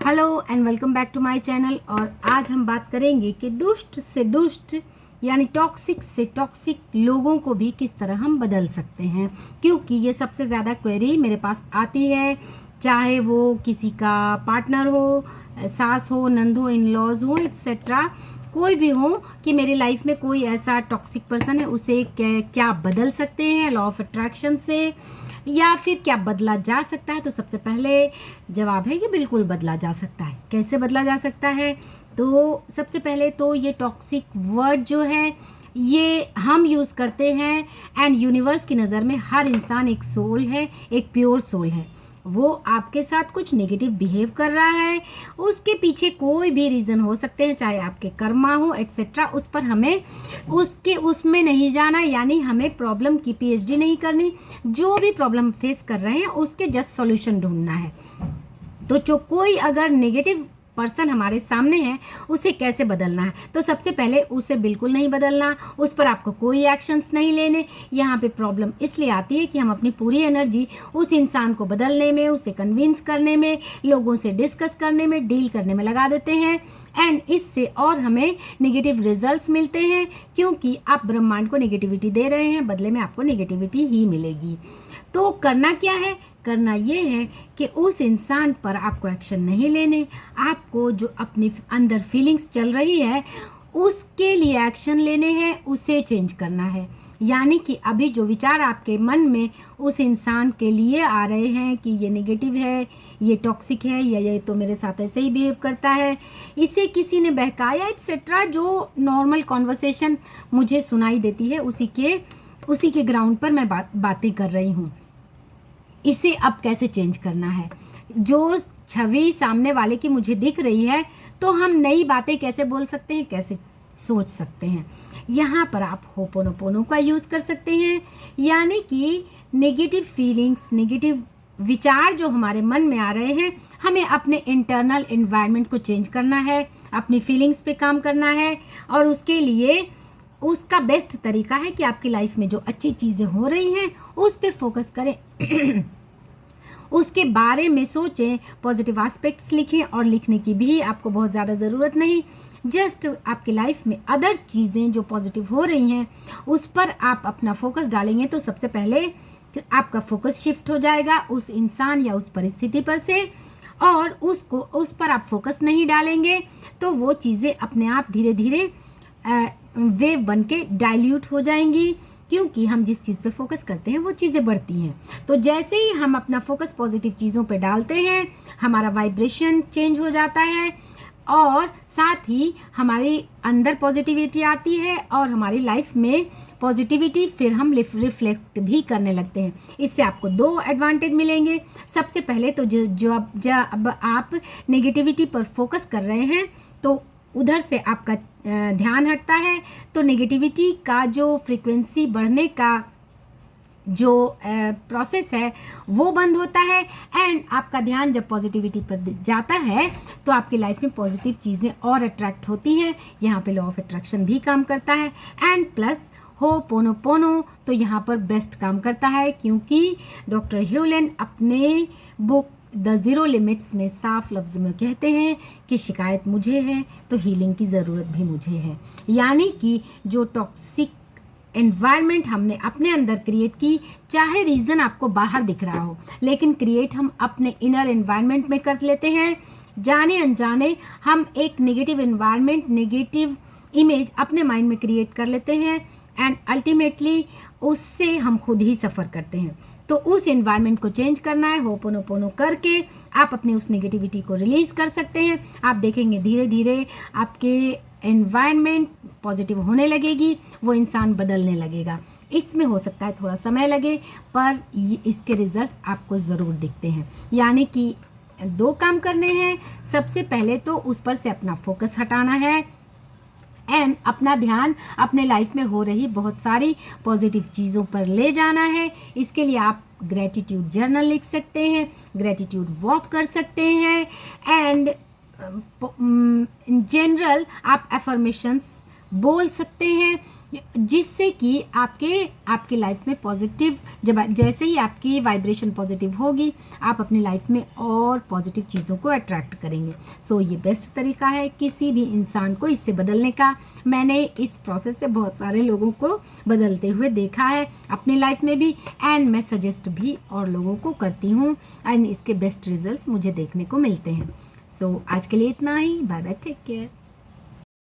Hello and welcome back to my channel. और आज हम बात करेंगे कि दुष्ट से दुष्ट यानी टॉक्सिक से टॉक्सिक लोगों को भी किस तरह हम बदल सकते हैं, क्योंकि ये सबसे ज़्यादा क्वेरी मेरे पास आती है। चाहे वो किसी का पार्टनर हो, सास हो, नंद हो, इन लॉज हो, एक्सेट्रा कोई भी हो, कि मेरी लाइफ में कोई ऐसा टॉक्सिक पर्सन है, उसे क्या बदल सकते हैं लॉ ऑफ अट्रैक्शन से, या फिर क्या बदला जा सकता है। तो सबसे पहले जवाब है कि बिल्कुल बदला जा सकता है। कैसे बदला जा सकता है? तो सबसे पहले तो ये टॉक्सिक वर्ड जो है ये हम यूज़ करते हैं, एंड यूनिवर्स की नज़र में हर इंसान एक सोल है, एक प्योर सोल है। वो आपके साथ कुछ नेगेटिव बिहेव कर रहा है, उसके पीछे कोई भी रीज़न हो सकते हैं, चाहे आपके कर्मा हो एक्सेट्रा। उस पर हमें उसमें नहीं जाना, यानी हमें प्रॉब्लम की पीएचडी नहीं करनी। जो भी प्रॉब्लम फेस कर रहे हैं उसके जस्ट सॉल्यूशन ढूंढना है। तो जो कोई अगर नेगेटिव पर्सन हमारे सामने है, उसे कैसे बदलना है? तो सबसे पहले उसे बिल्कुल नहीं बदलना, उस पर आपको कोई एक्शंस नहीं लेने। यहाँ पे प्रॉब्लम इसलिए आती है कि हम अपनी पूरी एनर्जी उस इंसान को बदलने में, उसे कन्विंस करने में, लोगों से डिस्कस करने में, डील करने में लगा देते हैं, एंड इससे और हमें नेगेटिव रिजल्ट्स मिलते हैं, क्योंकि आप ब्रह्मांड को नेगेटिविटी दे रहे हैं, बदले में आपको नेगेटिविटी ही मिलेगी। तो करना क्या है? करना ये है कि उस इंसान पर आपको एक्शन नहीं लेने, आपको जो अपनी अंदर फीलिंग्स चल रही है उसके लिए एक्शन लेने हैं, उसे चेंज करना है। यानी कि अभी जो विचार आपके मन में उस इंसान के लिए आ रहे हैं कि ये नेगेटिव है, ये टॉक्सिक है, या ये तो मेरे साथ ऐसे ही बिहेव करता है, इसे किसी ने बहकाया एक्सेट्रा, जो नॉर्मल कॉन्वर्सेशन मुझे सुनाई देती है, उसी के ग्राउंड पर मैं बातें कर रही हूँ। इसे अब कैसे चेंज करना है? जो छवि सामने वाले की मुझे दिख रही है, तो हम नई बातें कैसे बोल सकते हैं, कैसे सोच सकते हैं? यहाँ पर आप होपोनोपोनो का यूज़ कर सकते हैं, यानी कि नेगेटिव फीलिंग्स, नेगेटिव विचार जो हमारे मन में आ रहे हैं, हमें अपने इंटरनल एनवायरनमेंट को चेंज करना है, अपनी फीलिंग्स पे काम करना है। और उसके लिए उसका बेस्ट तरीका है कि आपकी लाइफ में जो अच्छी चीज़ें हो रही हैं उस पे फोकस करें उसके बारे में सोचें, पॉजिटिव एस्पेक्ट्स लिखें, और लिखने की भी आपको बहुत ज़्यादा ज़रूरत नहीं। जस्ट आपकी लाइफ में अदर चीज़ें जो पॉजिटिव हो रही हैं उस पर आप अपना फोकस डालेंगे, तो सबसे पहले आपका फोकस शिफ्ट हो जाएगा उस इंसान या उस परिस्थिति पर से, और उस पर आप फोकस नहीं डालेंगे तो वो चीज़ें अपने आप धीरे धीरे वेव बन के डाइल्यूट हो जाएंगी, क्योंकि हम जिस चीज़ पे फोकस करते हैं वो चीज़ें बढ़ती हैं। तो जैसे ही हम अपना फोकस पॉजिटिव चीज़ों पे डालते हैं, हमारा वाइब्रेशन चेंज हो जाता है, और साथ ही हमारे अंदर पॉजिटिविटी आती है, और हमारी लाइफ में पॉजिटिविटी फिर हम रिफ्लेक्ट भी करने लगते हैं। इससे आपको दो एडवांटेज मिलेंगे। सबसे पहले तो जब आप नेगेटिविटी पर फोकस कर रहे हैं तो उधर से आपका ध्यान हटता है, तो नेगेटिविटी का जो फ्रीक्वेंसी बढ़ने का जो प्रोसेस है वो बंद होता है, एंड आपका ध्यान जब पॉजिटिविटी पर जाता है तो आपकी लाइफ में पॉजिटिव चीज़ें और अट्रैक्ट होती हैं। यहाँ पे लॉ ऑफ अट्रैक्शन भी काम करता है, एंड प्लस होपोनोपोनो तो यहाँ पर बेस्ट काम करता है, क्योंकि डॉक्टर ह्यूलन अपने बुक द ज़ीरो लिमिट्स में साफ लफ्ज़ में कहते हैं कि शिकायत मुझे है तो हीलिंग की ज़रूरत भी मुझे है। यानी कि जो टॉक्सिक एनवायरनमेंट हमने अपने अंदर क्रिएट की, चाहे रीज़न आपको बाहर दिख रहा हो, लेकिन क्रिएट हम अपने इनर एनवायरनमेंट में कर लेते हैं। जाने अनजाने हम एक नेगेटिव एनवायरनमेंट, नेगेटिव इमेज अपने माइंड में क्रिएट कर लेते हैं, एंड अल्टीमेटली उससे हम खुद ही सफ़र करते हैं। तो उस एनवायरनमेंट को चेंज करना है। होपोनोपोनो करके आप अपनी उस नेगेटिविटी को रिलीज़ कर सकते हैं। आप देखेंगे धीरे धीरे आपके एनवायरनमेंट पॉजिटिव होने लगेगी, वो इंसान बदलने लगेगा। इसमें हो सकता है थोड़ा समय लगे, पर इसके रिजल्ट्स आपको ज़रूर दिखते हैं। यानी कि दो काम करने हैं। सबसे पहले तो उस पर से अपना फोकस हटाना है, एंड अपना ध्यान अपने लाइफ में हो रही बहुत सारी पॉजिटिव चीज़ों पर ले जाना है। इसके लिए आप ग्रेटिट्यूड जर्नल लिख सकते हैं, ग्रेटिट्यूड वॉक कर सकते हैं, एंड इन जनरल आप एफर्मेशंस बोल सकते हैं, जिससे कि आपके लाइफ में पॉजिटिव, जब जैसे ही आपकी वाइब्रेशन पॉजिटिव होगी आप अपनी लाइफ में और पॉजिटिव चीज़ों को अट्रैक्ट करेंगे। सो ये बेस्ट तरीका है किसी भी इंसान को इससे बदलने का। मैंने इस प्रोसेस से बहुत सारे लोगों को बदलते हुए देखा है अपनी लाइफ में भी, एंड मैं सजेस्ट भी और लोगों को करती हूँ, एंड इसके बेस्ट रिजल्ट्स मुझे देखने को मिलते हैं। सो आज के लिए इतना ही। Bye bye, take care.